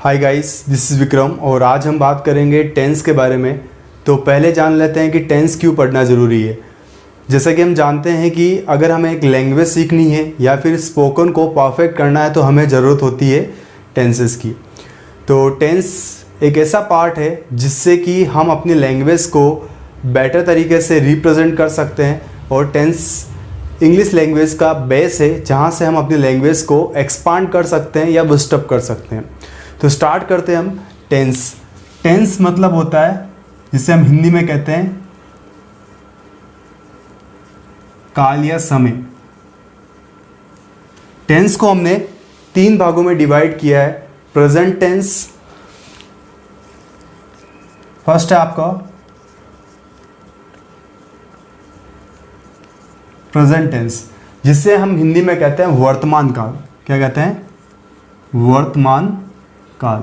Hi guys, this is Vikram और आज हम बात करेंगे टेंस के बारे में। तो पहले जान लेते हैं कि टेंस क्यों पढ़ना ज़रूरी है। जैसा कि हम जानते हैं कि अगर हमें एक लैंग्वेज सीखनी है या फिर स्पोकन को परफेक्ट करना है तो हमें ज़रूरत होती है टेंसेस की। तो टेंस एक ऐसा पार्ट है जिससे कि हम अपनी लैंग्वेज को बेटर तरीके से रिप्रेजेंट कर सकते हैं और टेंस इंग्लिश लैंग्वेज का बेस है जहाँ से हम अपनी लैंग्वेज को एक्सपांड कर सकते हैं या बूस्टअप कर सकते हैं। तो स्टार्ट करते हैं हम टेंस। टेंस मतलब होता है जिसे हम हिंदी में कहते हैं काल या समय। टेंस को हमने 3 भागों में डिवाइड किया है। प्रेजेंट टेंस फर्स्ट है आपका प्रेजेंट टेंस, जिसे हम हिंदी में कहते हैं वर्तमान काल। क्या कहते हैं? वर्तमान काल।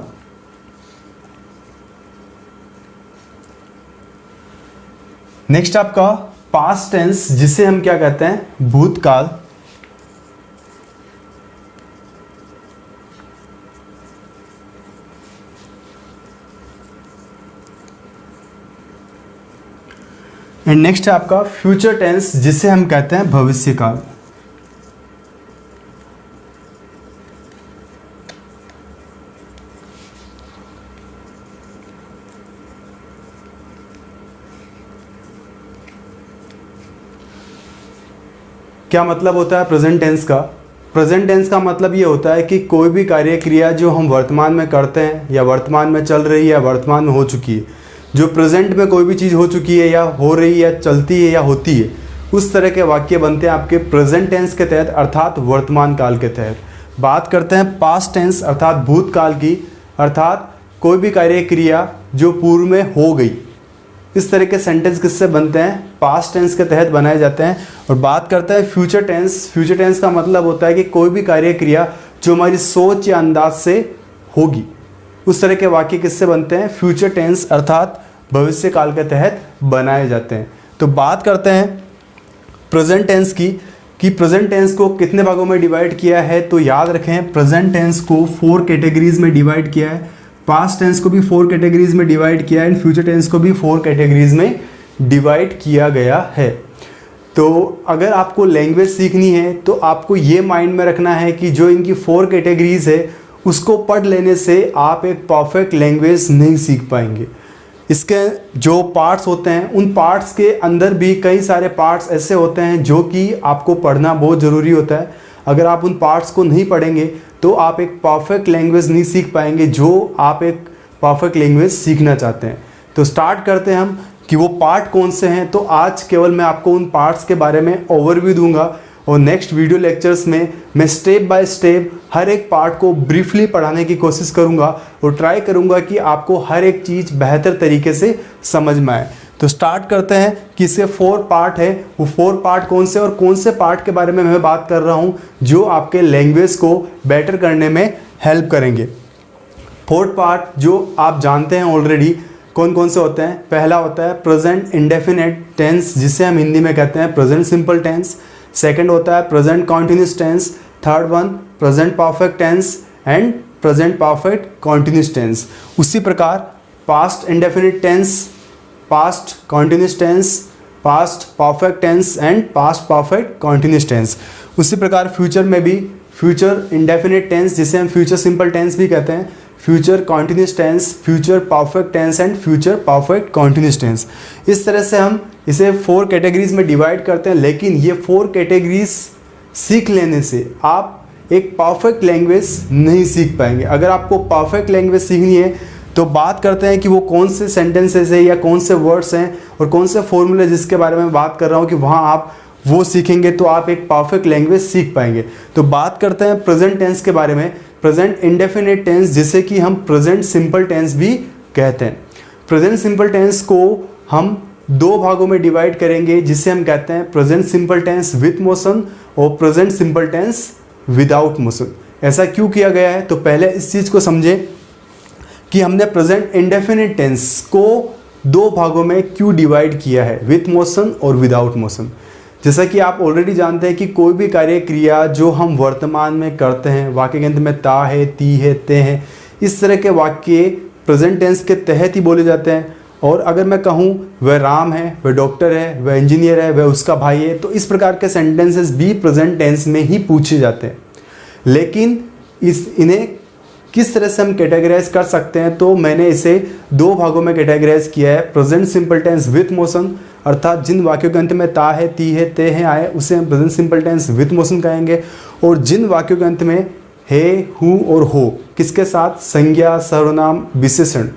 नेक्स्ट आपका पास्ट टेंस, जिसे हम क्या कहते हैं? भूतकाल। एंड नेक्स्ट है आपका फ्यूचर टेंस, जिसे हम कहते हैं भविष्य काल। क्या मतलब होता है प्रेजेंट टेंस का? प्रेजेंट टेंस का मतलब ये होता है कि कोई भी कार्य क्रिया जो हम वर्तमान में करते हैं या वर्तमान में चल रही है या वर्तमान में हो चुकी है, जो प्रेजेंट में कोई भी चीज़ हो चुकी है या हो रही है या चलती है या होती है, उस तरह के वाक्य बनते हैं आपके प्रेजेंट टेंस के तहत, अर्थात वर्तमान काल के तहत। बात करते हैं पास्ट टेंस अर्थात भूतकाल की, अर्थात कोई भी कार्य क्रिया जो पूर्व में हो गई। इस तरह के सेंटेंस किससे बनते हैं? पास्ट टेंस के तहत बनाए जाते हैं। और बात करते हैं फ्यूचर टेंस। फ्यूचर टेंस का मतलब होता है कि कोई भी कार्य क्रिया जो हमारी सोच या अंदाज से होगी, उस तरह के वाक्य किससे बनते हैं? फ्यूचर टेंस अर्थात भविष्य काल के तहत बनाए जाते हैं। तो बात करते हैं प्रेजेंट टेंस की कि प्रेजेंट टेंस को कितने भागों में डिवाइड किया है। तो याद रखें, प्रेजेंट टेंस को 4 कैटेगरीज में डिवाइड किया है। पास्ट टेंस को भी 4 कैटेगरीज में डिवाइड किया है एंड फ्यूचर टेंस को भी 4 कैटेगरीज में डिवाइड किया गया है। तो अगर आपको लैंग्वेज सीखनी है तो आपको ये माइंड में रखना है कि जो इनकी 4 कैटेगरीज है उसको पढ़ लेने से आप एक परफेक्ट लैंग्वेज नहीं सीख पाएंगे। इसके जो पार्ट्स होते हैं उन पार्ट्स के अंदर भी कई सारे पार्ट्स ऐसे होते हैं जो कि आपको पढ़ना बहुत ज़रूरी होता है। अगर आप उन पार्ट्स को नहीं पढ़ेंगे तो आप एक परफेक्ट लैंग्वेज नहीं सीख पाएंगे जो आप एक परफेक्ट लैंग्वेज सीखना चाहते हैं। तो स्टार्ट करते हैं हम कि वो पार्ट कौन से हैं। तो आज केवल मैं आपको उन पार्ट्स के बारे में ओवरव्यू दूंगा और नेक्स्ट वीडियो लेक्चर्स में मैं स्टेप बाय स्टेप हर एक पार्ट को ब्रीफली पढ़ाने की कोशिश करूंगा और ट्राई करूंगा कि आपको हर एक चीज़ बेहतर तरीके से समझ में आए। तो स्टार्ट करते हैं कि इसके 4 पार्ट है। वो 4 पार्ट कौन से और कौन से पार्ट के बारे में मैं बात कर रहा हूँ जो आपके लैंग्वेज को बेटर करने में हेल्प करेंगे। 4th पार्ट जो आप जानते हैं ऑलरेडी, कौन कौन से होते हैं? पहला होता है प्रेजेंट इंडेफिनिट टेंस, जिसे हम हिंदी में कहते हैं प्रेजेंट सिंपल टेंस। सेकंड होता है present continuous tense. Third one present perfect tense and present perfect continuous tense. उसी प्रकार past indefinite tense, past continuous tense, past perfect tense and past perfect continuous tense. उसी प्रकार future में भी future indefinite tense, जिसे हम future simple tense भी कहते हैं, future continuous tense, future perfect tense and future perfect continuous tense. इस तरह से हम इसे 4 कैटेगरीज में डिवाइड करते हैं। लेकिन ये 4 कैटेगरीज सीख लेने से आप एक परफेक्ट लैंग्वेज नहीं सीख पाएंगे। अगर आपको परफेक्ट लैंग्वेज सीखनी है तो बात करते हैं कि वो कौन से सेंटेंसेस है या कौन से वर्ड्स हैं और कौन से फॉर्मूले जिसके बारे में बात कर रहा हूँ कि वहाँ आप वो सीखेंगे तो आप एक परफेक्ट लैंग्वेज सीख पाएंगे। तो बात करते हैं प्रेजेंट टेंस के बारे में। प्रेजेंट इंडेफिनिट टेंस, जिसे कि हम प्रेजेंट सिंपल टेंस भी कहते हैं। प्रेजेंट सिंपल टेंस को हम 2 भागों में डिवाइड करेंगे, जिसे हम कहते हैं present simple tense with motion और present simple tense without motion. ऐसा क्यों किया गया है? तो पहले इस चीज़ को समझे कि हमने प्रेजेंट इंडेफिनिट टेंस को 2 भागों में क्यों डिवाइड किया है, विथ मोशन और विदाउट मोशन। जैसा कि आप ऑलरेडी जानते हैं कि कोई भी कार्य क्रिया जो हम वर्तमान में करते हैं, वाक्य के अंत में ता है, ती है, ते है, इस तरह के वाक्य प्रेजेंट टेंस के तहत ही बोले जाते हैं। और अगर मैं कहूँ वह राम है, वह डॉक्टर है, वह इंजीनियर है, वह उसका भाई है, तो इस प्रकार के सेंटेंसेस भी प्रेजेंट टेंस में ही पूछे जाते हैं। लेकिन इन्हें किस तरह से हम कैटेगराइज कर सकते हैं, तो मैंने इसे दो भागों में कैटेगराइज किया है। Present simple tense with motion, अर्थात जिन वाक्यों के अंत में ता है, ती है, ते है, आए, उसे हम present simple tense with motion कहेंगे। और जिन वाक्यों के अंत में है, हु और हो किसके साथ, संज्ञा, सर्वनाम, विशेषण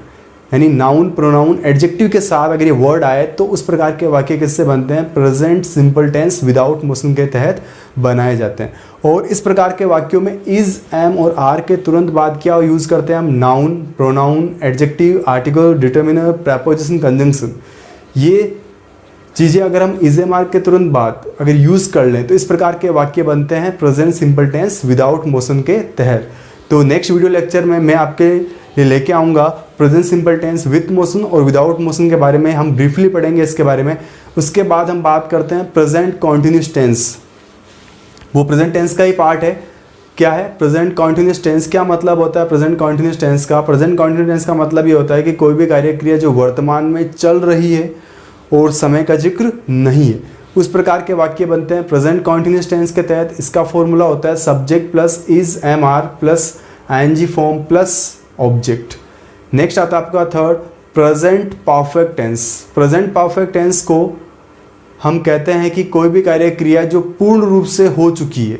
यानी नाउन, प्रोनाउन, एडजेक्टिव के साथ अगर ये वर्ड आए तो उस प्रकार के वाक्य किससे बनते हैं, present simple tense without motion के तहत बनाए जाते हैं। और इस प्रकार के वाक्यों में इज, एम और आर के तुरंत बाद क्या यूज करते हैं हम, noun, pronoun, adjective, article, determiner, preposition, conjunction. ये चीज़ें अगर हम इज, एम, आर के तुरंत बाद अगर यूज कर लें तो इस प्रकार के वाक्य बनते हैं present simple tense without motion के तहत। तो नेक्स्ट वीडियो लेक्चर में मैं आपके लिए लेके आऊँगा present simple tense with motion और विदाउट मोशन के बारे में, हम ब्रीफली पढ़ेंगे इसके बारे में। उसके बाद हम बात करते हैं प्रेजेंट कॉन्टिन्यूस टेंस, वो प्रेजेंट टेंस का ही पार्ट है। क्या है प्रेजेंट कॉन्टिन्यूस टेंस, क्या मतलब होता है प्रेजेंट कॉन्टिन्यूस टेंस का? प्रेजेंट कॉन्टिन्यूस टेंस का मतलब ये होता है कि कोई भी कार्य क्रिया जो वर्तमान में चल रही है और समय का जिक्र नहीं है, उस प्रकार के वाक्य बनते हैं प्रेजेंट कॉन्टिन्यूस टेंस के तहत। इसका फॉर्मूला होता है subject plus is, am, are plus ING form plus object. Next आता है आपका third, present perfect tense. Present perfect tense को हम कहते हैं कि कोई भी कार्य क्रिया जो पूर्ण रूप से हो चुकी है,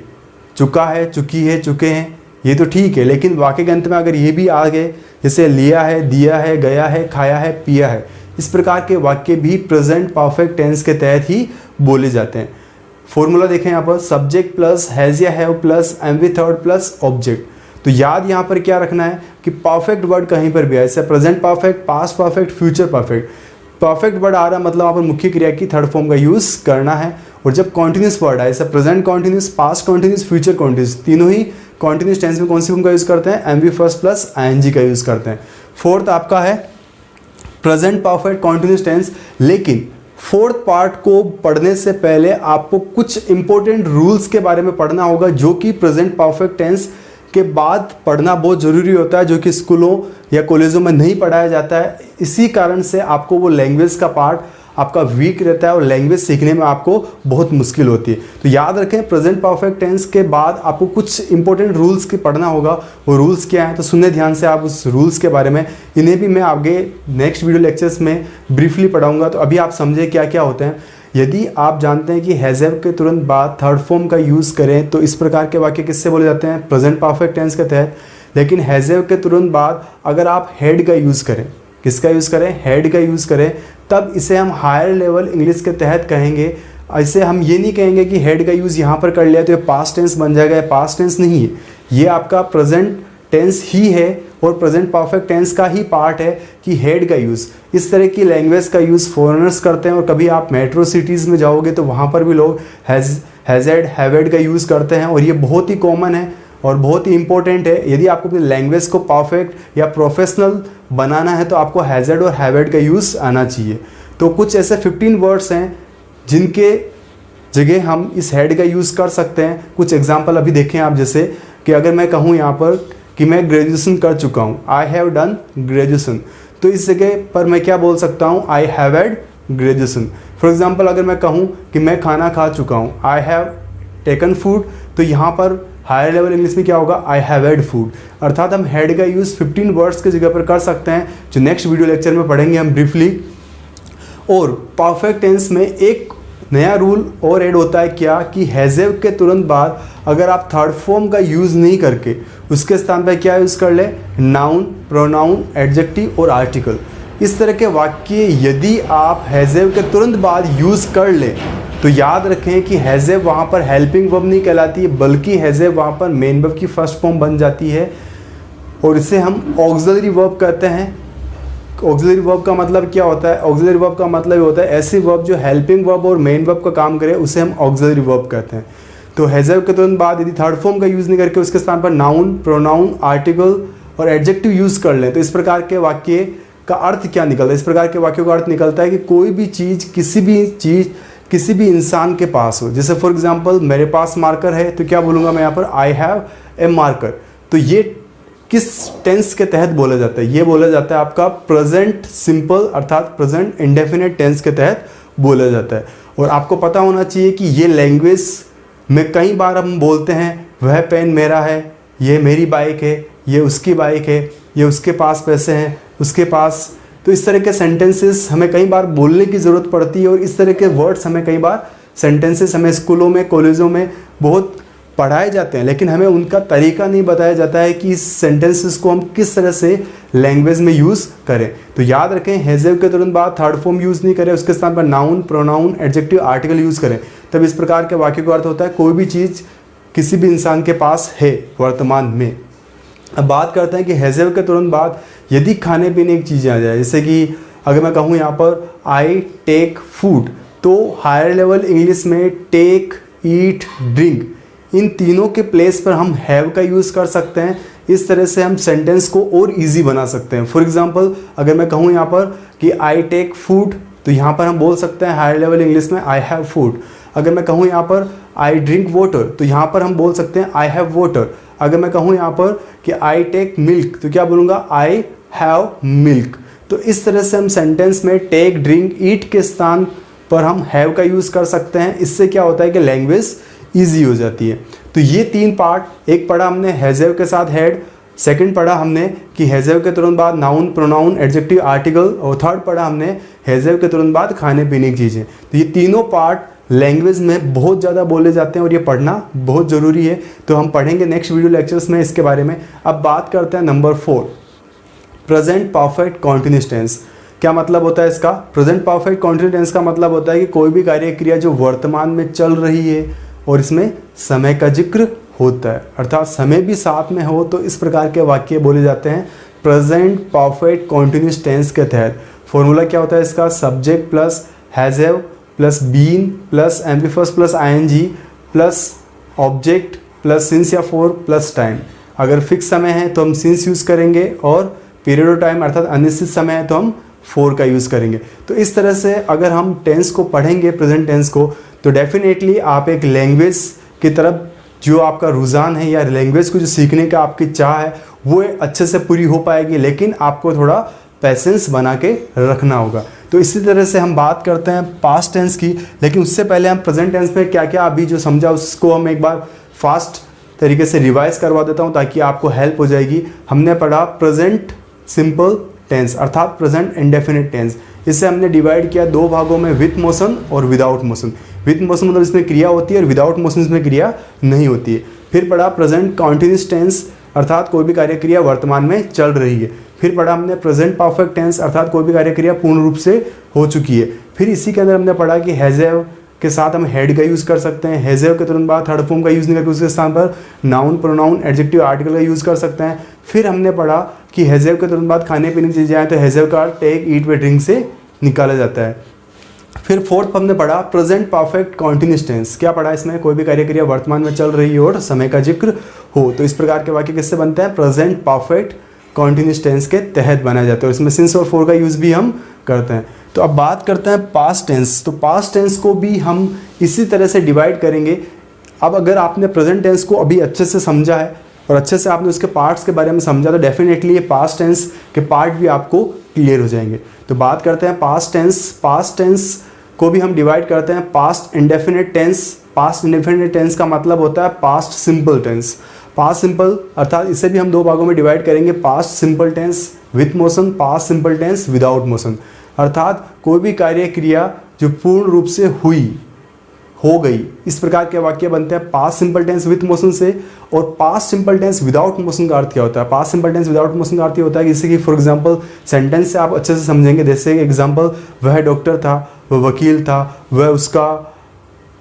चुका है, चुकी है, चुके हैं, ये तो ठीक है, लेकिन वाक्य के अंत में अगर ये भी आ गए, जैसे लिया है, दिया है, गया है, खाया है, पिया है, इस प्रकार के वाक्य भी प्रेजेंट परफेक्ट टेंस के तहत ही बोले जाते हैं। फॉर्मूला देखें यहाँ पर, सब्जेक्ट प्लस हैज या have plus MV third plus object. तो याद यहाँ पर क्या रखना है कि परफेक्ट वर्ड कहीं पर भी है, जैसे present perfect, past perfect, future perfect. Perfect word आ रहा है मतलब वहाँ पर मुख्य क्रिया की थर्ड फॉर्म का यूज़ करना है। और जब कॉन्टिन्यूस वर्ड आए, जैसे present continuous, past continuous, future continuous, तीनों ही कॉन्टिन्यूस टेंस में कौन सी फॉर्म का यूज़ करते हैं, एमवी फर्स्ट प्लस आईएनजी का यूज़ करते हैं। फोर्थ आपका है प्रेजेंट परफेक्ट कॉन्टिन्यूस टेंस। लेकिन फोर्थ पार्ट को पढ़ने से पहले आपको कुछ इंपॉर्टेंट रूल्स के बारे में पढ़ना होगा, जो कि प्रेजेंट परफेक्ट टेंस के बाद पढ़ना बहुत ज़रूरी होता है, जो कि स्कूलों या कॉलेजों में नहीं पढ़ाया जाता है। इसी कारण से आपको वो लैंग्वेज का पार्ट आपका वीक रहता है और लैंग्वेज सीखने में आपको बहुत मुश्किल होती है। तो याद रखें प्रेजेंट परफेक्ट टेंस के बाद आपको कुछ इंपॉर्टेंट रूल्स की पढ़ना होगा। वो रूल्स क्या हैं, तो सुनने ध्यान से आप उस रूल्स के बारे में, इन्हें भी मैं आगे नेक्स्ट वीडियो लेक्चर्स में ब्रीफली पढ़ाऊँगा। तो अभी आप समझे क्या क्या होते हैं। यदि आप जानते हैं कि हैज़ के तुरंत बाद थर्ड फॉर्म का यूज़ करें तो इस प्रकार के वाक्य किससे बोले जाते हैं, प्रेजेंट परफेक्ट टेंस के तहत। लेकिन हैज़ के तुरंत बाद अगर आप हैड का यूज़ करें, किसका यूज़ करें, हैड का यूज़ करें, तब इसे हम हायर लेवल इंग्लिश के तहत कहेंगे। ऐसे हम ये नहीं कहेंगे कि हैड का यूज़ यहाँ पर कर लिया तो ये पास्ट टेंस बन जाएगा, ये पास्ट टेंस नहीं है, ये आपका प्रेजेंट टेंस ही है और प्रेजेंट परफेक्ट टेंस का ही पार्ट है कि हेड का यूज़। इस तरह की लैंग्वेज का यूज़ फॉरेनर्स करते हैं और कभी आप मेट्रो सिटीज़ में जाओगे तो वहाँ पर भी लोग हैज़ेड, हैवेड का यूज़ करते हैं और ये बहुत ही कॉमन है और बहुत ही इंपॉर्टेंट है। यदि आपको अपनी लैंग्वेज को परफेक्ट या प्रोफेशनल बनाना है तो आपको हैज़ेड और हैवेड का यूज़ आना चाहिए। तो कुछ ऐसे 15 वर्ड्स हैं जिनके जगह हम इस हेड का यूज़ कर सकते हैं। कुछ एग्जाम्पल अभी देखें आप, जैसे कि अगर मैं कहूँ यहाँ पर कि मैं ग्रेजुएशन कर चुका हूँ, आई हैव डन ग्रेजुएशन, तो इस जगह पर मैं क्या बोल सकता हूँ, I have had graduation. For example अगर मैं कहूँ कि मैं खाना खा चुका हूँ, आई हैव टेकन फूड, तो यहाँ पर हायर लेवल इंग्लिश में क्या होगा, आई हैव हैड फूड। अर्थात हम हैड का यूज़ 15 वर्ड्स की जगह पर कर सकते हैं, जो नेक्स्ट वीडियो लेक्चर में पढ़ेंगे हम ब्रीफली। और परफेक्ट टेंस में एक नया रूल और ऐड होता है क्या, कि हैज़ेव के तुरंत बाद अगर आप थर्ड फॉर्म का यूज़ नहीं करके उसके स्थान पर क्या यूज़ कर ले, नाउन, प्रोनाउन, एडजेक्टिव और आर्टिकल। इस तरह के वाक्य यदि आप हैज़ेव के तुरंत बाद यूज़ कर ले तो याद रखें कि हैज़ेव वहाँ पर हेल्पिंग वर्ब नहीं कहलाती है, बल्कि हैज़ेव वहाँ पर मेन वर्ब की फर्स्ट फॉर्म बन जाती है और इसे हम ऑक्सिलरी वर्ब कहते हैं। ऑक्सिलरी वर्ब का मतलब क्या होता है, ऑक्सिलरी वर्ब का मतलब होता है ऐसी वर्ब जो हेल्पिंग वर्ब और मेन वर्ब का काम करे, उसे हम ऑक्सिलरी वर्ब कहते हैं। तो हैज़ेव के तुरंत बाद यदि थर्ड फॉर्म का यूज़ नहीं करके उसके स्थान पर नाउन, प्रोनाउन, आर्टिकल और एडजेक्टिव यूज़ कर लें तो इस प्रकार के वाक्य का अर्थ क्या निकलता है, इस प्रकार के वाक्यों का अर्थ निकलता है कि कोई भी चीज़ किसी भी इंसान के पास हो। जैसे फॉर एग्जांपल मेरे पास मार्कर है तो क्या बोलूँगा मैं यहाँ पर, आई हैव ए मार्कर। तो ये किस टेंस के तहत बोला जाता है? ये बोला जाता है आपका प्रेजेंट सिंपल अर्थात प्रेजेंट इंडेफिनिट टेंस के तहत बोला जाता है। और आपको पता होना चाहिए कि ये लैंग्वेज में कई बार हम बोलते हैं वह पेन मेरा है, ये मेरी बाइक है, ये उसकी बाइक है, ये उसके पास पैसे हैं, उसके पास। तो इस तरह के सेंटेंसेस हमें कई बार बोलने की ज़रूरत पड़ती है और इस तरह के वर्ड्स हमें कई बार सेंटेंसेस हमें स्कूलों में कॉलेजों में बहुत पढ़ाए जाते हैं, लेकिन हमें उनका तरीका नहीं बताया जाता है कि इस सेंटेंसेस को हम किस तरह से लैंग्वेज में यूज़ करें। तो याद रखें, हैज़ के तुरंत बाद थर्ड फॉर्म यूज़ नहीं करें, उसके स्थान पर noun, pronoun, adjective, article use करें। तब इस प्रकार के वाक्य का अर्थ होता है कोई भी चीज़ किसी भी इंसान के पास है वर्तमान में। अब बात करते हैं कि हैज़ के तुरंत बाद यदि खाने पीने की चीज़ें आ जाए, जैसे कि अगर मैं कहूँ यहाँ पर आई टेक फूड, तो हायर लेवल इंग्लिश में टेक, ईट, ड्रिंक, इन तीनों के प्लेस पर हम हैव का यूज़ कर सकते हैं। इस तरह से हम सेंटेंस को और इजी बना सकते हैं। फॉर एग्जांपल अगर मैं कहूँ यहाँ पर कि आई टेक फूड, तो यहाँ पर हम बोल सकते हैं हायर लेवल इंग्लिश में आई हैव फूड। अगर मैं कहूँ यहाँ पर आई ड्रिंक वाटर, तो यहाँ पर हम बोल सकते हैं आई हैव वाटर। अगर मैं कहूँ यहाँ पर कि आई टेक मिल्क, तो क्या बोलूँगा? I have milk. तो इस तरह से हम सेंटेंस में टेक, ड्रिंक, ईट के स्थान पर हम हैव का यूज़ कर सकते हैं। इससे क्या होता है कि लैंग्वेज ईजी हो जाती है। तो ये तीन पार्ट, एक पढ़ा हमने हैज़ के साथ हैड, सेकंड पढ़ा हमने कि हैज़ के तुरंत बाद नाउन, प्रोनाउन, एडजेक्टिव, आर्टिकल, और थर्ड पढ़ा हमने हैज़ के तुरंत बाद खाने पीने की चीज़ें। तो ये तीनों पार्ट लैंग्वेज में बहुत ज़्यादा बोले जाते हैं और ये पढ़ना बहुत ज़रूरी है। तो हम पढ़ेंगे नेक्स्ट वीडियो लेक्चर्स में इसके बारे में। अब बात करते हैं number 4, present perfect continuous tense. क्या मतलब होता है इसका? प्रेजेंट परफेक्ट कॉन्टिन्यूअस टेंस का मतलब होता है कि कोई भी कार्य क्रिया जो वर्तमान में चल रही है और इसमें समय का जिक्र होता है, अर्थात समय भी साथ में हो, तो इस प्रकार के वाक्य बोले जाते हैं प्रेजेंट परफेक्ट कॉन्टिन्यूअस टेंस के तहत। फॉर्मूला क्या होता है इसका? Subject plus has have plus been plus amplifiers plus ING plus object plus since या फॉर प्लस टाइम। अगर फिक्स समय है तो हम सिंस यूज़ करेंगे और पीरियड ऑफ टाइम अर्थात अनिश्चित समय है तो हम फॉर का यूज़ करेंगे। तो इस तरह से अगर हम टेंस को पढ़ेंगे, प्रेजेंट टेंस को, तो डेफिनेटली आप एक लैंग्वेज की तरफ जो आपका रुझान है या लैंग्वेज को जो सीखने का आपकी चाह है वो अच्छे से पूरी हो पाएगी, लेकिन आपको थोड़ा पेशेंस बना के रखना होगा। तो इसी तरह से हम बात करते हैं पास्ट टेंस की, लेकिन उससे पहले हम प्रेजेंट टेंस में क्या क्या अभी जो समझा उसको हम एक बार फास्ट तरीके से रिवाइज करवा देता हूँ ताकि आपको हेल्प हो जाएगी। हमने पढ़ा प्रेजेंट सिंपल टेंस अर्थात प्रेजेंट इंडेफिनिट टेंस। इसे हमने डिवाइड किया दो भागों में, विथ मोशन और विदाउट मोशन। विथ मोशन मतलब इसमें क्रिया होती है और विदाउट मोशन इसमें क्रिया नहीं होती है। फिर पढ़ा प्रेजेंट कॉन्टिन्यूअस टेंस अर्थात कोई भी कार्य क्रिया वर्तमान में चल रही है। फिर पढ़ा हमने प्रेजेंट परफेक्ट टेंस अर्थात कोई भी कार्य क्रिया पूर्ण रूप से हो चुकी है। फिर इसी के अंदर हमने पढ़ा कि हैज़ हैव के साथ हम हैड का यूज़ कर सकते हैं। हैज़ हैव के तुरंत बाद थर्ड फॉर्म का यूज़ नहीं करके उसके स्थान पर नाउन, प्रोनाउन, एडजेक्टिव, आर्टिकल का यूज़ कर सकते हैं। फिर हमने पढ़ा कि हैज़ हैव के तुरंत बाद खाने पीने की चीज़ें आए तो हैज़ हैव का टेक, ईट व ड्रिंक से निकाला जाता है। फिर फोर्थ हमने पढ़ा प्रेजेंट परफेक्ट कॉन्टिन्यूअस टेंस। क्या पढ़ा इसमें? कोई भी कार्य क्रिया वर्तमान में चल रही हो और समय का जिक्र हो। तो इस प्रकार के वाक्य किससे बनते हैं? प्रेजेंट परफेक्ट कॉन्टिन्यूअस टेंस के तहत बनाए जाते हैं और इसमें सिंस और फॉर का यूज़ भी हम करते हैं। तो अब बात करते हैं पास्ट टेंस। तो पास्ट टेंस को भी हम इसी तरह से डिवाइड करेंगे। अब अगर आपने प्रेजेंट टेंस को अभी अच्छे से समझा है और अच्छे से आपने उसके पार्ट्स के बारे में समझा तो डेफिनेटली ये पास्ट टेंस के पार्ट भी आपको क्लियर हो जाएंगे। तो बात करते हैं पास्ट टेंस। पास्ट टेंस को भी हम डिवाइड करते हैं past indefinite tense. Past indefinite tense का मतलब होता है past simple tense. Past simple अर्थात इसे भी हम दो भागों में डिवाइड करेंगे, past simple tense with motion, past simple tense without motion. अर्थात कोई भी कार्य क्रिया जो पूर्ण रूप से हुई, हो गई, इस प्रकार के वाक्य बनते हैं past simple tense with motion से। और past simple tense without motion का अर्थ क्या होता है? Past simple tense without motion का अर्थ ये होता है कि जैसे कि फॉर एग्जांपल सेंटेंस से आप अच्छे से समझेंगे। जैसे एग्जांपल, वह डॉक्टर था, वह वकील था, वह उसका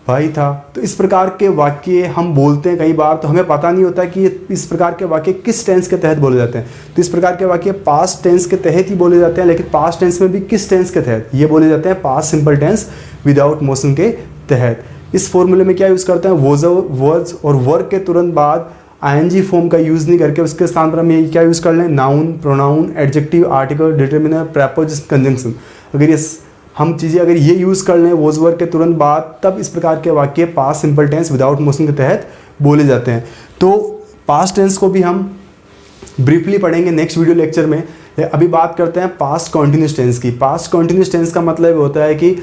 भाई था। तो इस प्रकार के वाक्य हम बोलते हैं कई बार, तो हमें पता नहीं होता कि इस प्रकार के वाक्य किस टेंस के तहत बोले जाते हैं। तो इस प्रकार के वाक्य पास्ट टेंस के तहत ही बोले जाते हैं, लेकिन पास्ट टेंस में भी किस टेंस के तहत? ये बोले जाते हैं past simple tense without motion के तहत। इस फॉर्मूले में क्या यूज़ करते हैं? वर्ड्स और वर्क के तुरंत बाद आईएनजी फॉर्म का यूज़ नहीं करके उसके स्थान पर हम ये क्या यूज़ कर लें? Noun, pronoun, adjective, article, determiner, preposition, conjunction. अगर ये हम चीज़ें अगर ये यूज़ कर लें वॉज वर्क के तुरंत बाद, तब इस प्रकार के वाक्य past simple tense without motion के तहत बोले जाते हैं। तो पास्ट टेंस को भी हम ब्रीफली पढ़ेंगे नेक्स्ट वीडियो लेक्चर में। अभी बात करते हैं पास्ट कॉन्टिन्यूस टेंस की। पास्ट कॉन्टिन्यूस टेंस का मतलब होता है कि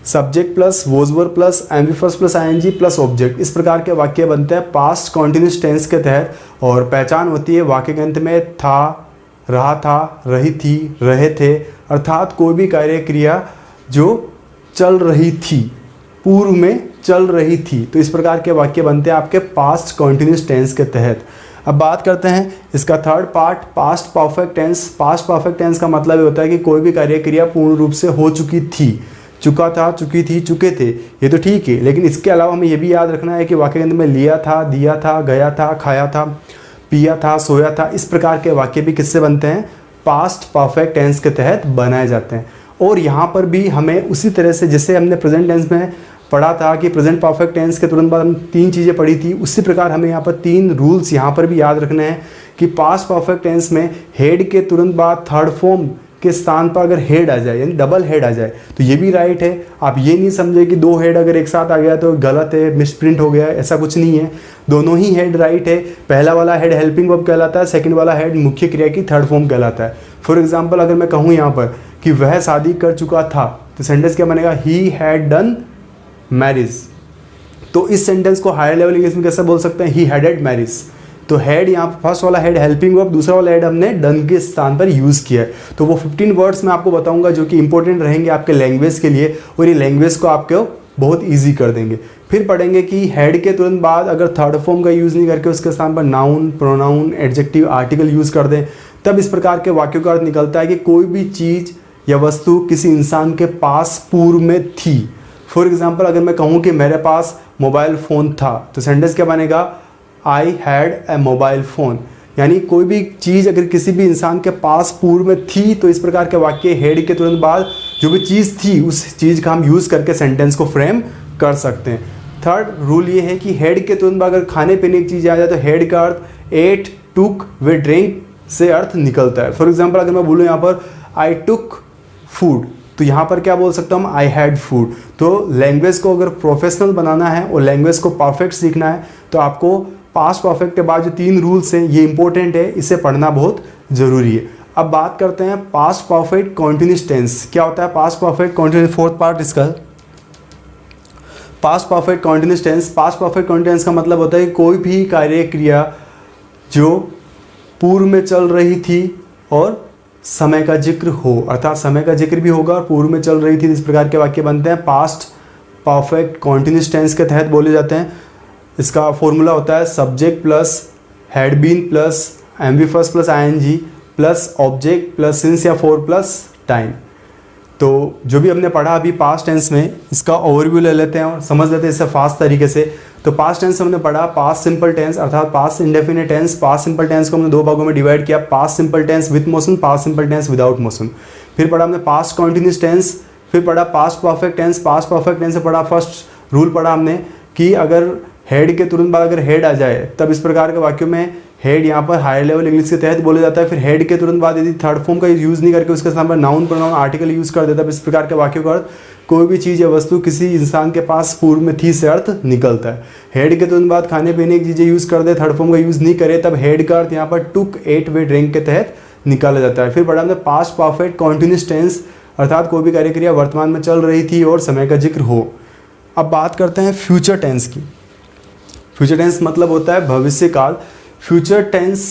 subject plus was verb plus एम्बिफर्स plus ING plus object, इस प्रकार के वाक्य बनते हैं पास्ट कॉन्टिन्यूस टेंस के तहत। और पहचान होती है वाक्य के अंत में था, रहा था, रही थी, रहे थे, अर्थात कोई भी कार्य क्रिया जो चल रही थी, पूर्व में चल रही थी, तो इस प्रकार के वाक्य बनते हैं आपके पास्ट कॉन्टिन्यूस टेंस के तहत। अब बात करते हैं इसका third part, past perfect tense. Past perfect tense का मतलब होता है कि कोई भी कार्य क्रिया पूर्ण रूप से हो चुकी थी, चुका था, चुकी थी, चुके थे, ये तो ठीक है, लेकिन इसके अलावा हमें यह भी याद रखना है कि वाक्य के अंदर में लिया था, दिया था, गया था, खाया था, पिया था, सोया था, इस प्रकार के वाक्य भी किससे बनते हैं? पास्ट परफेक्ट टेंस के तहत बनाए जाते हैं। और यहाँ पर भी हमें उसी तरह से जैसे हमने प्रेजेंट टेंस में पढ़ा था कि प्रेजेंट परफेक्ट टेंस के तुरंत बाद हम 3 चीज़ें पढ़ी थी, उसी प्रकार हमें यहाँ पर 3 रूल्स यहाँ पर भी याद रखने हैं कि पास्ट परफेक्ट टेंस में हेड के तुरंत बाद थर्ड फॉर्म के स्थान पर अगर हेड आ जाए, यानी डबल हेड आ जाए, तो ये भी राइट है। आप ये नहीं समझे कि 2 हेड अगर एक साथ आ गया तो गलत है, मिसप्रिंट हो गया, ऐसा कुछ नहीं है। दोनों ही हेड राइट है। पहला वाला हेड हेल्पिंग वर्ब कहलाता है, सेकंड वाला हेड मुख्य क्रिया की थर्ड फॉर्म कहलाता है। फॉर एग्जाम्पल अगर मैं कहूँ यहाँ पर कि वह शादी कर चुका था, तो सेंटेंस क्या बनेगा? He had done marriage. तो इस सेंटेंस को हायर लेवल इंग्लिश में कैसे बोल सकते हैं? ही हैडेड मैरिज। तो हेड यहाँ पर फर्स्ट वाला हेड हेल्पिंग वर्ब, दूसरा वाला हेड हमने डन के स्थान पर यूज़ किया है। तो वो 15 वर्ड्स मैं आपको बताऊंगा जो कि इंपॉर्टेंट रहेंगे आपके लैंग्वेज के लिए, और ये लैंग्वेज को आपको बहुत ईजी कर देंगे। फिर पढ़ेंगे कि हेड के तुरंत बाद अगर थर्ड फॉर्म का यूज़ नहीं करके उसके स्थान पर noun, pronoun, adjective, article use कर दें, तब इस प्रकार के वाक्यों का अर्थ निकलता है कि कोई भी चीज़ या वस्तु किसी इंसान के पास पूर्व में थी। फॉर एग्जाम्पल अगर मैं कहूँ कि मेरे पास मोबाइल फ़ोन था, तो सेंटेंस क्या बनेगा? I had a mobile phone. यानी कोई भी चीज़ अगर किसी भी इंसान के पास पूर्व में थी, तो इस प्रकार के वाक्य हेड के तुरंत बाद जो भी चीज़ थी उस चीज़ का हम यूज़ करके सेंटेंस को फ्रेम कर सकते हैं। थर्ड रूल ये है कि हेड के तुरंत बाद अगर खाने पीने की चीज़ आ जाए तो हेड का अर्थ एट, टुक व ड्रिंक से अर्थ निकलता है। फॉर एग्जाम्पल अगर मैं बोलूँ यहाँ पर आई टुक फूड, तो यहाँ पर क्या बोल सकता हूँ? I had food. तो लैंग्वेज को अगर प्रोफेशनल बनाना है और लैंग्वेज को परफेक्ट सीखना है, तो आपको पास्ट परफेक्ट के बाद जो 3 रूल्स हैं ये इंपॉर्टेंट है, इसे पढ़ना बहुत ज़रूरी है। अब बात करते हैं पास्ट परफेक्ट कॉन्टिन्यूस टेंस। क्या होता है past perfect continuous? Fourth part इसका past perfect continuous tense. Past perfect continuous का मतलब होता है कि कोई भी कार्य क्रिया जो पूर्व में चल रही थी और समय का जिक्र हो, अर्थात समय का जिक्र भी होगा और पूर्व में चल रही थी, इस प्रकार के वाक्य बनते हैं पास्ट परफेक्ट कॉन्टिन्यूस टेंस के तहत बोले जाते हैं। इसका फॉर्मूला होता है subject plus had been plus एम्बिफर्स plus ING plus object plus since या फॉर प्लस टाइम। तो जो भी हमने पढ़ा अभी पास्ट टेंस में, इसका ओवरव्यू ले लेते हैं और समझ लेते हैं इससे फास्ट तरीके से। तो पास्ट टेंस हमने पढ़ा पास्ट सिंपल टेंस अर्थात past indefinite tense. Past simple tense को हमने 2 भागों में डिवाइड किया, past simple tense with motion, past simple tense without motion. फिर पढ़ा हमने पास्ट कॉन्टिन्यूस टेंस, फिर पढ़ा past perfect tense. Past perfect tense से पढ़ा फर्स्ट रूल पढ़ा हमने कि अगर हेड के तुरंत बाद अगर हेड आ जाए, तब इस प्रकार के वाक्यों में हेड यहाँ पर हायर लेवल इंग्लिश के तहत बोले जाता है। फिर हेड के तुरंत बाद यदि थर्ड फॉर्म का यूज़ नहीं करके उसके स्थान पर नाउन, प्रोनाउन, आर्टिकल यूज़ कर देता है, इस प्रकार के वाक्यों का अर्थ कोई भी चीज़ या वस्तु किसी इंसान के पास पूर्व में थी से अर्थ निकलता है। हेड के तुरंत बाद खाने पीने की चीज़ें यूज़ कर दे, थर्ड फॉर्म का यूज़ नहीं करे, तब हेड का अर्थ यहाँ पर टुक, एट व ड्रिंक के तहत निकाला जाता है। फिर पढ़ा हमने पास्ट परफेक्ट कॉन्टिन्यूस टेंस अर्थात कोई भी कार्य क्रिया वर्तमान में चल रही थी और समय का जिक्र हो। अब बात करते हैं फ्यूचर टेंस की। फ्यूचर टेंस मतलब होता है भविष्य काल। फ्यूचर टेंस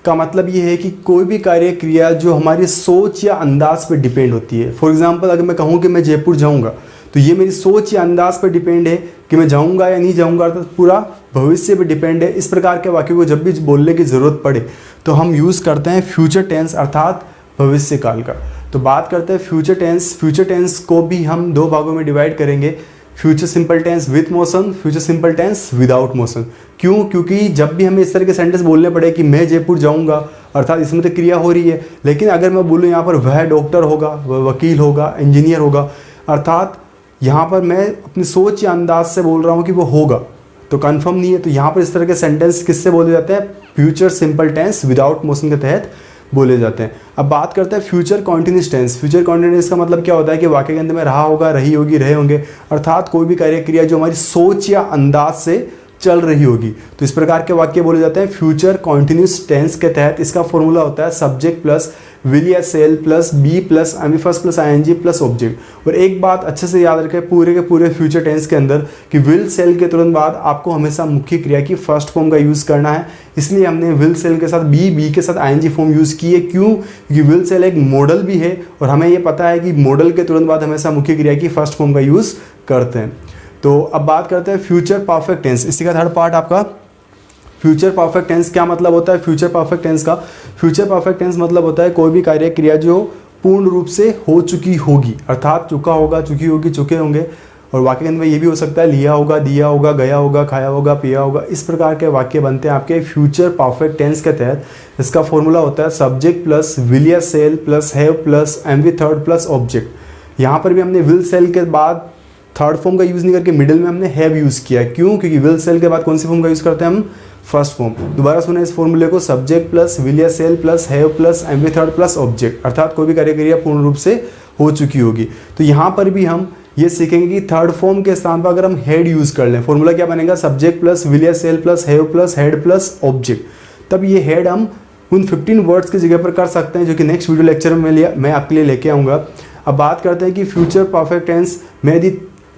का मतलब ये है कि कोई भी कार्य क्रिया जो हमारी सोच या अंदाज पे डिपेंड होती है। फॉर एग्जांपल अगर मैं कहूँ कि मैं जयपुर जाऊँगा, तो ये मेरी सोच या अंदाज पे डिपेंड है कि मैं जाऊँगा या नहीं जाऊँगा, अर्थात पूरा भविष्य पे डिपेंड है। इस प्रकार के वाक्यों को जब भी बोलने की ज़रूरत पड़े तो हम यूज़ करते हैं फ्यूचर टेंस अर्थात भविष्य काल का। तो बात करते हैं फ्यूचर टेंस। फ्यूचर टेंस को भी हम 2 भागों में डिवाइड करेंगे, future simple tense with motion, future simple tense without motion. क्यों? क्योंकि जब भी हमें इस तरह के सेंटेंस बोलने पड़े कि मैं जयपुर जाऊंगा, अर्थात इसमें तो क्रिया हो रही है, लेकिन अगर मैं बोलूँ यहाँ पर वह डॉक्टर होगा, वह वकील होगा, इंजीनियर होगा, अर्थात यहाँ पर मैं अपनी सोच या अंदाज से बोल रहा हूँ कि वो होगा, तो कन्फर्म नहीं है। तो यहाँ पर इस तरह के सेंटेंस किससे बोले जाते हैं? Future simple tense without motion के तहत बोले जाते हैं। अब बात करते हैं future continuous tense. Future continuous का मतलब क्या होता है कि वाक्य के अंदर में रहा होगा, रही होगी, रहे होंगे, अर्थात कोई भी कार्य क्रिया जो हमारी सोच या अंदाज से चल रही होगी। तो इस प्रकार के वाक्य बोले जाते हैं फ्यूचर कॉन्टिन्यूस टेंस के तहत। इसका फॉर्मूला होता है सब्जेक्ट प्लस विल या shall plus be plus MV first plus ING plus object. और एक बात अच्छे से याद रखें पूरे के पूरे फ्यूचर टेंस के अंदर कि विल सेल के तुरंत बाद आपको हमेशा मुख्य क्रिया की फर्स्ट फॉर्म का यूज़ करना है। इसलिए हमने विल सेल के साथ बी के साथ आईएनजी फॉर्म यूज़ की है। क्यों? क्योंकि विल सेल एक मॉडल भी है और हमें ये पता है कि मॉडल के तुरंत बाद हमेशा मुख्य क्रिया की फर्स्ट फॉर्म का यूज़ करते हैं। तो अब बात करते हैं फ्यूचर परफेक्ट टेंस। इसी का थर्ड पार्ट आपका फ्यूचर परफेक्ट टेंस। क्या मतलब होता है फ्यूचर परफेक्ट टेंस का? फ्यूचर परफेक्ट टेंस मतलब होता है कोई भी कार्य क्रिया जो पूर्ण रूप से हो चुकी होगी, अर्थात चुका होगा, चुकी होगी, चुके होंगे। और वाक्य के अंदर ये भी हो सकता है लिया होगा, दिया होगा, गया होगा, खाया होगा, पिया होगा। इस प्रकार के वाक्य बनते हैं आपके फ्यूचर परफेक्ट टेंस के तहत। इसका फॉर्मूला होता है सब्जेक्ट प्लस विल या shall plus have plus MV third plus object. यहाँ पर भी हमने विल सेल के बाद थर्ड फॉर्म का यूज़ नहीं करके मिडिल में हमने हैव यूज़ किया। क्यों? क्योंकि विल सेल के बाद कौन सी फॉर्म का यूज़ करते हैं हम? First form. दोबारा सुने इस फॉर्मूले को, सब्जेक्ट प्लस विल या shall plus have plus MV third plus object, अर्थात कोई भी कार्य क्रिया पूर्ण रूप से हो चुकी होगी। तो यहाँ पर भी हम ये सीखेंगे कि थर्ड फॉर्म के स्थान पर अगर हम हेड यूज़ कर लें, फॉर्मूला क्या बनेगा? सब्जेक्ट प्लस विल या shall plus have plus had plus object. तब ये हेड हम उन 15 वर्ड्स की जगह पर कर सकते हैं जो कि नेक्स्ट वीडियो लेक्चर में मैं आपके लिए लेके आऊँगा। अब बात करते हैं कि फ्यूचर परफेक्ट टेंस में यदि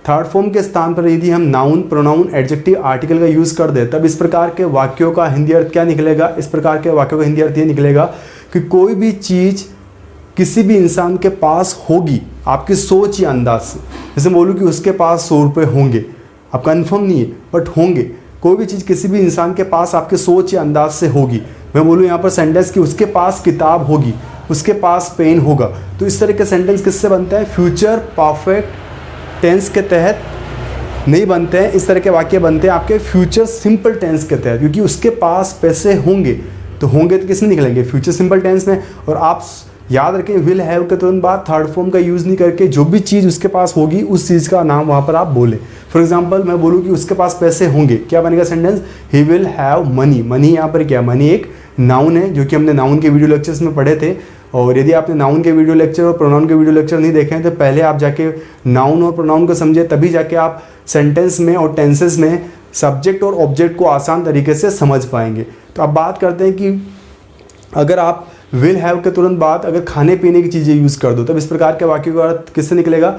थर्ड फॉर्म के स्थान पर यदि हम नाउन, प्रोनाउन, एडजेक्टिव, आर्टिकल का यूज़ कर दे तब इस प्रकार के वाक्यों का हिंदी अर्थ क्या निकलेगा? इस प्रकार के वाक्यों का हिंदी अर्थ ये निकलेगा कि कोई भी चीज़ किसी भी इंसान के पास होगी आपकी सोच या अंदाज से। जैसे बोलूँ कि उसके पास 100 रुपये होंगे, अब कन्फर्म नहीं है बट होंगे। कोई भी चीज़ किसी भी इंसान के पास आपके सोच या अंदाज से होगी। मैं बोलूँ यहाँ पर सेंटेंस कि उसके पास किताब होगी, उसके पास पेन होगा। तो इस तरह के सेंटेंस किससे बनते हैं? फ्यूचर परफेक्ट टेंस के तहत नहीं बनते हैं। इस तरह के वाक्य बनते हैं आपके फ्यूचर सिंपल टेंस के तहत, क्योंकि उसके पास पैसे होंगे। तो होंगे तो किस में निकलेंगे? फ्यूचर सिंपल टेंस में। और आप याद रखें विल हैव के तुरंत बाद थर्ड फॉर्म का यूज़ नहीं करके जो भी चीज़ उसके पास होगी उस चीज़ का नाम वहाँ पर आप बोलें। फॉर एग्जाम्पल मैं बोलूँ कि उसके पास पैसे होंगे, क्या बनेगा sentence? He will have money. Money यहाँ पर क्या? मनी एक नाउन है जो कि हमने नाउन के वीडियो लेक्चर्स में पढ़े थे। और यदि आपने नाउन के वीडियो लेक्चर और प्रोनाउन के वीडियो लेक्चर नहीं देखे हैं तो पहले आप जाके नाउन और प्रोनाउन को समझे, तभी जाके आप सेंटेंस में और टेंसेस में सब्जेक्ट और ऑब्जेक्ट को आसान तरीके से समझ पाएंगे। तो अब बात करते हैं कि अगर आप विल हैव के तुरंत बाद अगर खाने पीने की चीज़ें यूज़ कर दो तब इस प्रकार के वाक्य का अर्थ किससे निकलेगा?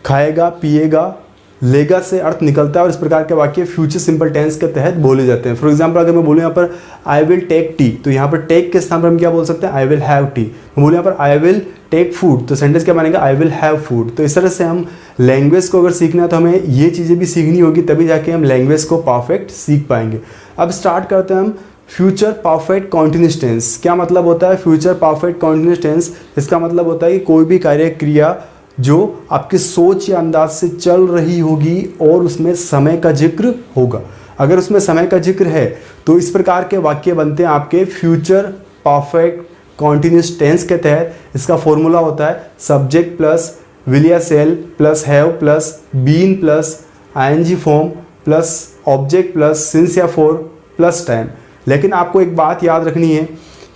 खाएगा, पिएगा, लेगा से अर्थ निकलता है। और इस प्रकार के वाक्य फ्यूचर सिंपल टेंस के तहत बोले जाते हैं। फॉर एग्जांपल अगर मैं बोलूँ यहाँ पर आई विल टेक टी, तो यहाँ पर टेक के स्थान पर हम क्या बोल सकते हैं? I will have T. मैं बोलूँ यहाँ पर आई विल टेक फूड, तो सेंटेंस क्या बनेगा? I will have food. तो इस तरह से हम लैंग्वेज को अगर सीखना है तो हमें ये चीज़ें भी सीखनी होगी, तभी जाके हम लैंग्वेज को परफेक्ट सीख पाएंगे। अब स्टार्ट करते हैं हम फ्यूचर परफेक्ट कॉन्टिन्यूस टेंस। क्या मतलब होता है फ्यूचर परफेक्ट कॉन्टिन्यूस टेंस? इसका मतलब होता है कि कोई भी कार्य क्रिया जो आपकी सोच या अंदाज से चल रही होगी और उसमें समय का जिक्र होगा। अगर उसमें समय का जिक्र है तो इस प्रकार के वाक्य बनते हैं आपके फ्यूचर परफेक्ट कॉन्टिन्यूस टेंस के तहत। इसका फॉर्मूला होता है सब्जेक्ट प्लस विल या shall plus have plus been plus ING form plus object plus since या फॉर प्लस टाइम। लेकिन आपको एक बात याद रखनी है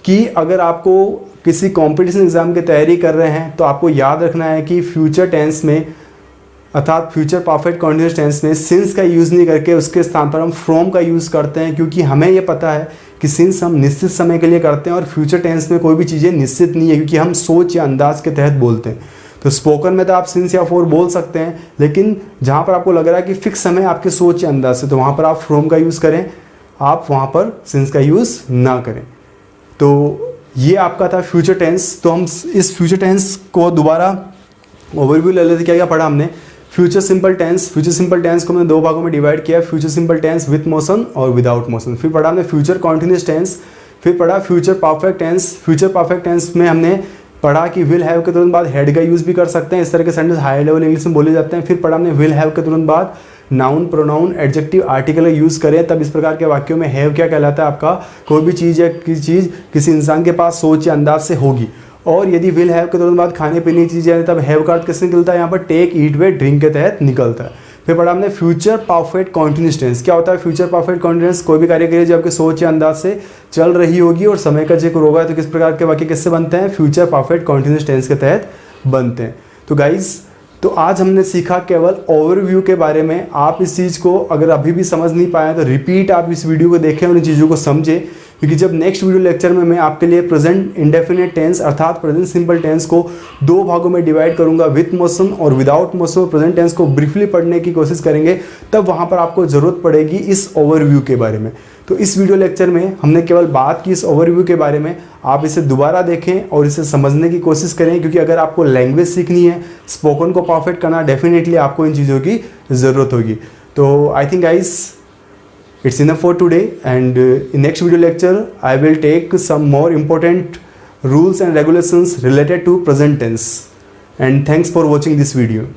कि अगर आपको किसी कंपटीशन एग्जाम की तैयारी कर रहे हैं तो आपको याद रखना है कि फ्यूचर टेंस में अर्थात फ्यूचर परफेक्ट कॉन्टिन्यूस टेंस में सिंस का यूज़ नहीं करके उसके स्थान पर हम फ्रॉम का यूज़ करते हैं, क्योंकि हमें ये पता है कि सिंस हम निश्चित समय के लिए करते हैं और फ्यूचर टेंस में कोई भी चीज़ें निश्चित नहीं है, क्योंकि हम सोच या अंदाज के तहत बोलते हैं। तो स्पोकन में तो आप सिंस या फॉर बोल सकते हैं, लेकिन जहाँ पर आपको लग रहा है कि फिक्स समय आपके सोच या अंदाज से, तो वहाँ पर आप फ्रॉम का यूज़ करें, आप वहाँ पर सिंस का यूज़ ना करें। तो ये आपका था फ्यूचर टेंस। तो हम इस फ्यूचर टेंस को दोबारा ओवरव्यू ले लेते। क्या क्या पढ़ा हमने? Future simple tense. Future simple tense को हमने दो भागों में डिवाइड किया, future simple tense with motion और विदाउट मोशन। फिर पढ़ा हमने फ्यूचर कॉन्टिन्यूस टेंस। फिर पढ़ा future perfect tense. Future perfect tense में हमने पढ़ा कि विल हैव के तुरंत बाद हेड का यूज़ भी कर सकते हैं, इस तरह के सेंटेंस हाई लेवल इंग्लिश में बोले जाते हैं। फिर पढ़ा हमने विल हैव के तुरंत बाद नाउन, प्रोनाउन, एडजेक्टिव, आर्टिकल का यूज़ करें तब इस प्रकार के वाक्यों में हैव क्या कहलाता है? आपका कोई भी चीज़ या किसी चीज़ किसी इंसान के पास सोच या अंदाज से होगी। और यदि विल हैव के तुरंत बाद खाने पीने की चीज़ें तब हैव का अर्थ किससे निकलता है? यहाँ पर टेक, ईट, वेट, ड्रिंक के तहत निकलता है। फिर पढ़ा हमने फ्यूचर परफेक्ट कॉन्टिन्यूस टेंस। क्या होता है फ्यूचर परफेक्ट कॉन्टिन्यूस? कोई भी कार्य क्रिया जो आपके सोच या अंदाज से चल रही होगी और समय का जिक्र होगा, तो किस प्रकार के वाक्य किससे बनते हैं? फ्यूचर परफेक्ट कॉन्टिन्यूस टेंस के तहत बनते हैं। तो गाइज तो आज हमने सीखा केवल ओवरव्यू के बारे में। आप इस चीज़ को अगर अभी भी समझ नहीं पाए तो रिपीट आप इस वीडियो को देखें और इन चीज़ों को समझें, क्योंकि जब नेक्स्ट वीडियो लेक्चर में मैं आपके लिए प्रेजेंट इंडेफिनिट टेंस अर्थात प्रेजेंट सिंपल टेंस को 2 भागों में डिवाइड करूंगा, विथ मोशन और विदाउट मोशन। प्रेजेंट टेंस को ब्रीफली पढ़ने की कोशिश करेंगे, तब वहाँ पर आपको ज़रूरत पड़ेगी इस ओवरव्यू के बारे में। तो इस वीडियो लेक्चर में हमने केवल बात की इस ओवरव्यू के बारे में। आप इसे दोबारा देखें और इसे समझने की कोशिश करें, क्योंकि अगर आपको लैंग्वेज सीखनी है, स्पोकन को परफेक्ट करना, डेफिनेटली आपको इन चीज़ों की ज़रूरत होगी। तो I think guys it's enough for today, and in next video lecture I will take some more important rules and regulations related to present tense. And thanks for watching this video.